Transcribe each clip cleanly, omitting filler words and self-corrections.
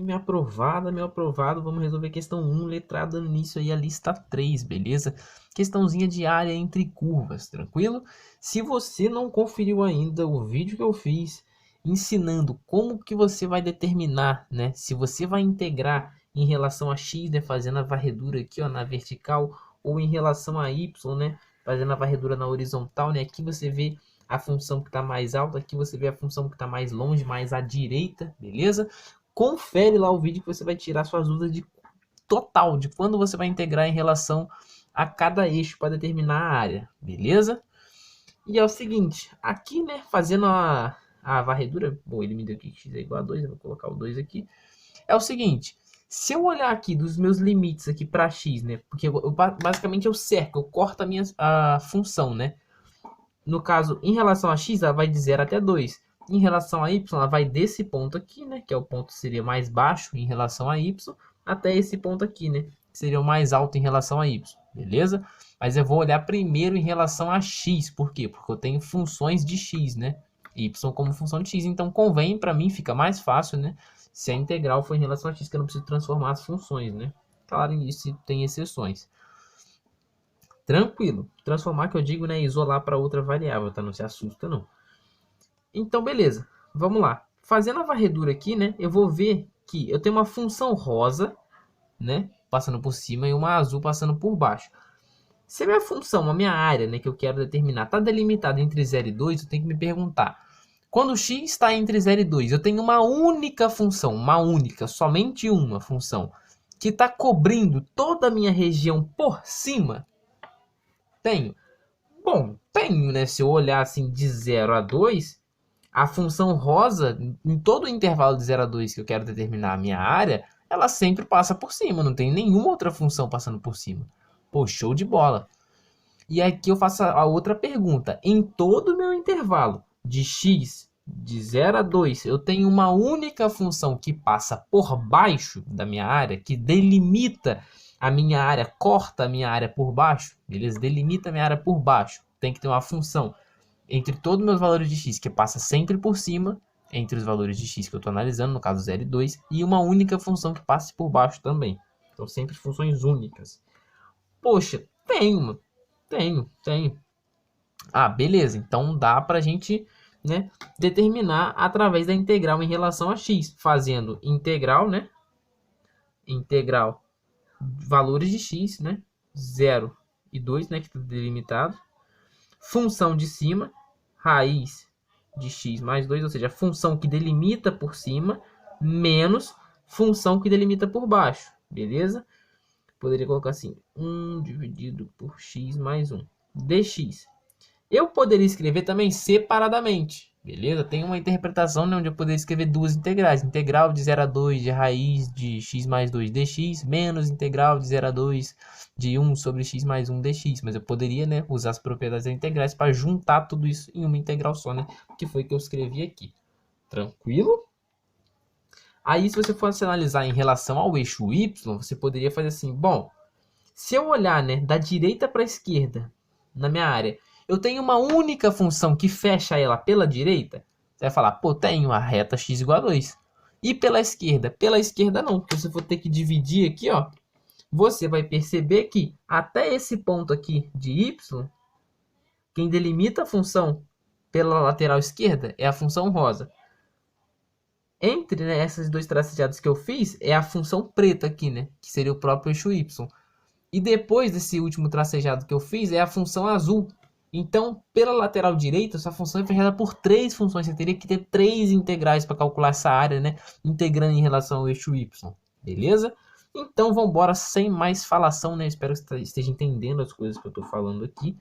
minha aprovada, meu aprovado. Vamos resolver questão 1, letra A, dando início aí a lista 3, beleza? Questãozinha de área entre curvas, tranquilo? Se você não conferiu ainda o vídeo que eu fiz ensinando como que você vai determinar, né? Se você vai integrar em relação a x, né? Fazendo a varredura aqui, ó, na vertical, ou em relação a y, né? Fazendo a varredura na horizontal, né? Aqui você vê a função que está mais alta, aqui você vê a função que está mais longe, mais à direita, beleza? Confere lá o vídeo que você vai tirar suas dúvidas de total, de quando você vai integrar em relação a cada eixo para determinar a área, beleza? E é o seguinte, aqui, né, fazendo a varredura, bom, ele me deu que x é igual a 2, eu vou colocar o 2 aqui. É o seguinte, se eu olhar aqui dos meus limites aqui para x, né, porque basicamente eu cerco, eu corto a função, né? No caso, em relação a x, ela vai de 0 até 2. Em relação a y, ela vai desse ponto aqui, né? Que é o ponto que seria mais baixo em relação a y, até esse ponto aqui, né? Que seria o mais alto em relação a y, beleza? Mas eu vou olhar primeiro em relação a x. Por quê? Porque eu tenho funções de x, né? Y como função de x. Então, convém, para mim, fica mais fácil, né? Se a integral for em relação a x, que eu não preciso transformar as funções, né? Claro, isso tem exceções. Tranquilo. Transformar que eu digo, né? Isolar para outra variável, tá? Não se assusta, não. Então, beleza. Vamos lá. Fazendo a varredura aqui, né? Eu vou ver que eu tenho uma função rosa, né? Passando por cima e uma azul passando por baixo. Se a minha função, a minha área, né? Que eu quero determinar, está delimitada entre 0 e 2, eu tenho que me perguntar. Quando x está entre 0 e 2, eu tenho uma única função, uma única, somente uma função, que está cobrindo toda a minha região por cima. Tenho. Bom, tenho, né? Se eu olhar assim de 0 a 2, a função rosa, em todo o intervalo de 0 a 2 que eu quero determinar a minha área, ela sempre passa por cima, não tem nenhuma outra função passando por cima. Pô, show de bola. E aqui eu faço a outra pergunta. Em todo o meu intervalo de x de 0 a 2, eu tenho uma única função que passa por baixo da minha área, que delimita a minha área, corta a minha área por baixo, beleza? Delimita a minha área por baixo. Tem que ter uma função entre todos os meus valores de x, que passa sempre por cima, entre os valores de x que eu estou analisando, no caso 0 e 2, e uma única função que passe por baixo também. Então, sempre funções únicas. Poxa, tenho. Ah, beleza. Então, dá para a gente, né, determinar através da integral em relação a x, fazendo integral, né? Integral valores de x, né? 0 e 2, né, que está delimitado. Função de cima, raiz de x mais 2, ou seja, a função que delimita por cima, menos função que delimita por baixo, beleza? Poderia colocar assim, 1 dividido por x mais 1, dx. Eu poderia escrever também separadamente, beleza? Tem uma interpretação, né, onde eu poderia escrever duas integrais. Integral de 0 a 2 de raiz de x mais 2 dx, menos integral de 0 a 2 de 1 sobre x mais 1 dx. Mas eu poderia, né, usar as propriedades das integrais para juntar tudo isso em uma integral só, né? Que foi que eu escrevi aqui. Tranquilo? Aí, se você fosse analisar em relação ao eixo y, você poderia fazer assim, bom, se eu olhar, né, da direita para a esquerda na minha área, eu tenho uma única função que fecha ela pela direita, você vai falar, pô, tenho a reta x igual a 2. E pela esquerda não, porque se for ter que dividir aqui, ó, você vai perceber que até esse ponto aqui de y, quem delimita a função pela lateral esquerda é a função rosa. Entre, né, esses dois traçados que eu fiz, é a função preta aqui, né, que seria o próprio eixo y. E depois desse último tracejado que eu fiz, é a função azul. Então, pela lateral direita, essa função é fechada por três funções. Você teria que ter três integrais para calcular essa área, né? Integrando em relação ao eixo y. Beleza? Então, vamos embora sem mais falação, né? Espero que você esteja entendendo as coisas que eu estou falando aqui.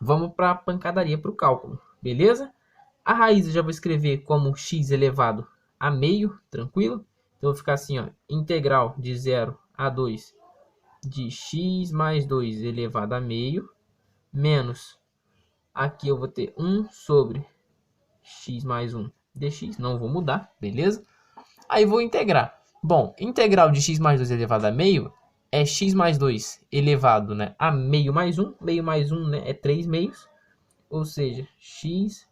Vamos para a pancadaria, para o cálculo. Beleza? A raiz eu já vou escrever como x elevado a meio, tranquilo? Então, eu vou ficar assim, ó, integral de 0 a 2 de x mais 2 elevado a meio, menos, aqui eu vou ter 1 sobre x mais 1 dx, não vou mudar, beleza? Aí vou integrar. Bom, integral de x mais 2 elevado a meio é x mais 2 elevado, né, a meio mais 1 né, é 3 meios, ou seja, x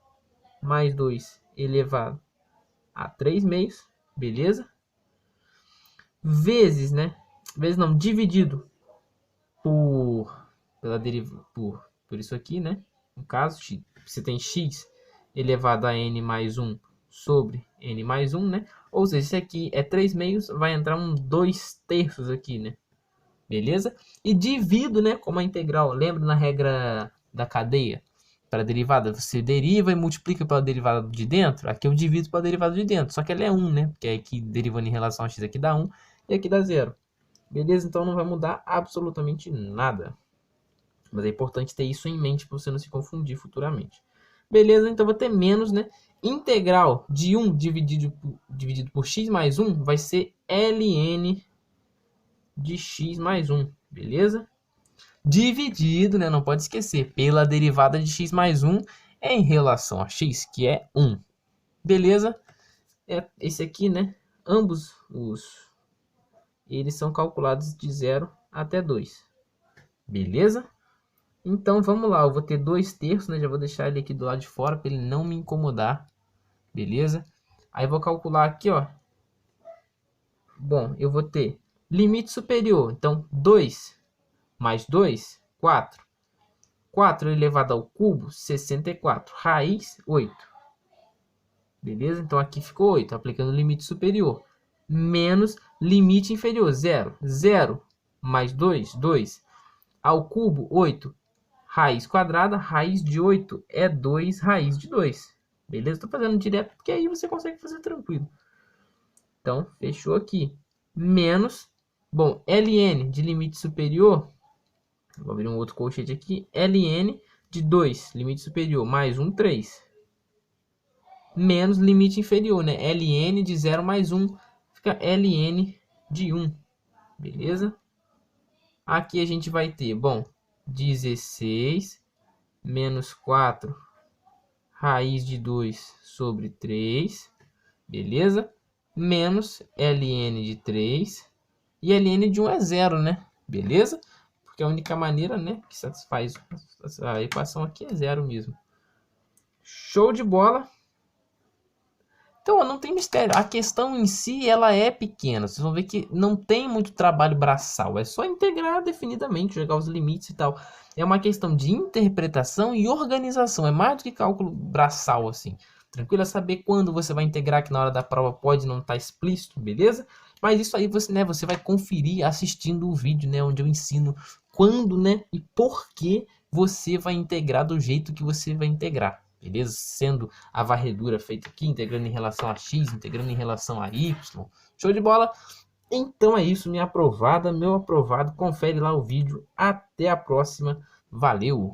mais 2 elevado a 3 meios, beleza? vezes, né? Vezes não, dividido pela deriva, por isso aqui, né? No caso, você tem x elevado a n mais 1 sobre n mais 1, né? Ou seja, esse aqui é 3 meios, vai entrar um 2 terços aqui, né? Beleza? E divido, né, como a integral. Lembra na regra da cadeia? Para a derivada, você deriva e multiplica pela derivada de dentro. Aqui eu divido pela derivada de dentro, só que ela é 1, né? Porque aqui derivando em relação a x aqui dá 1 e aqui dá 0. Beleza? Então não vai mudar absolutamente nada. Mas é importante ter isso em mente para você não se confundir futuramente. Beleza? Então vou ter menos, né? Integral de 1 dividido por x mais 1 vai ser ln de x mais 1. Beleza? Dividido, né? Não pode esquecer, pela derivada de x mais 1 em relação a x, que é 1. Beleza? Esse aqui, né? Ambos eles são calculados de 0 até 2. Beleza? Então, vamos lá. Eu vou ter 2 terços, né? Já vou deixar ele aqui do lado de fora para ele não me incomodar. Beleza? Aí, vou calcular aqui, ó. Bom, eu vou ter limite superior. Então, 2 mais 2, 4. 4 elevado ao cubo, 64. Raiz, 8. Beleza? Então, aqui ficou 8, aplicando o limite superior. Menos limite inferior, 0. 0 mais 2, 2. Ao cubo, 8. Raiz quadrada, raiz de 8 é 2 raiz de 2. Beleza? Estou fazendo direto porque aí você consegue fazer tranquilo. Então, fechou aqui. Menos, bom, ln de limite superior, vou abrir um outro colchete aqui, ln de 2, limite superior, mais 1, 3. Menos limite inferior, né? ln de 0 mais 1, fica ln de 1. Beleza? Aqui a gente vai ter, bom, 16 menos 4 raiz de 2 sobre 3, beleza? Menos ln de 3 e ln de 1 é 0, né? Beleza? Porque a única maneira, né, que satisfaz a equação aqui é 0 mesmo. Show de bola! Então, não tem mistério. A questão em si, ela é pequena. Vocês vão ver que não tem muito trabalho braçal. É só integrar definidamente, jogar os limites e tal. É uma questão de interpretação e organização. É mais do que cálculo braçal, assim. Tranquilo? É saber quando você vai integrar, que na hora da prova pode não estar explícito, beleza? Mas isso aí você, né, você vai conferir assistindo o vídeo, né, onde eu ensino quando, né, e por que você vai integrar do jeito que você vai integrar. Beleza? Sendo a varredura feita aqui, integrando em relação a x, integrando em relação a y. Show de bola? Então é isso, minha aprovada, meu aprovado. Confere lá o vídeo. Até a próxima. Valeu!